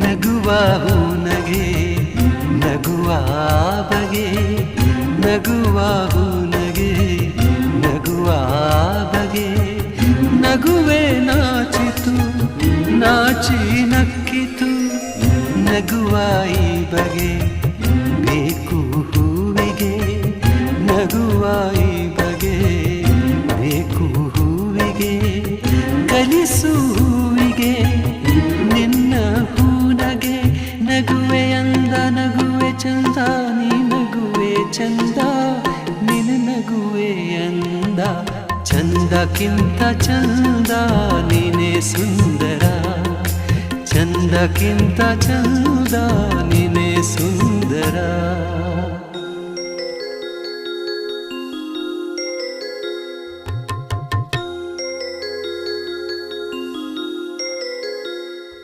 ನಗುವ ಹೂನಗೆ ನಗುವ ಬಗೆ ನಗುವ ಹೂನಗೆ ನಗುವ ಬಗೆ ನಗುವೆ ನಾಚಿತು ನಾಚಿ ನಕ್ಕಿತು ನಗುವ ಈ ಬಗೆ ಬೇಕು ಹೂವಿಗೆ ನಗುವ ಈ ಬಗೆ ಬೇಕು ಹೂವಿಗೆ ಕಲಿಸು ಹೂವಿಗೆ ನಿನ್ನ ಹೂನಗೆ ನಗುವೆ ಅಂದ ನಗುವೆ ಚಂದ ನೀ ನಗುವೆ ಚಂದ ನಿನ್ನ ನಗುವೆ ಅಂದ ಚಂದಕ್ಕಿಂತ ಚಂದ ನೀನೇ ಸುಂದರ ಚಂದಕ್ಕಿಂತ ಚಂದ ನೀನೇ ಸುಂದರ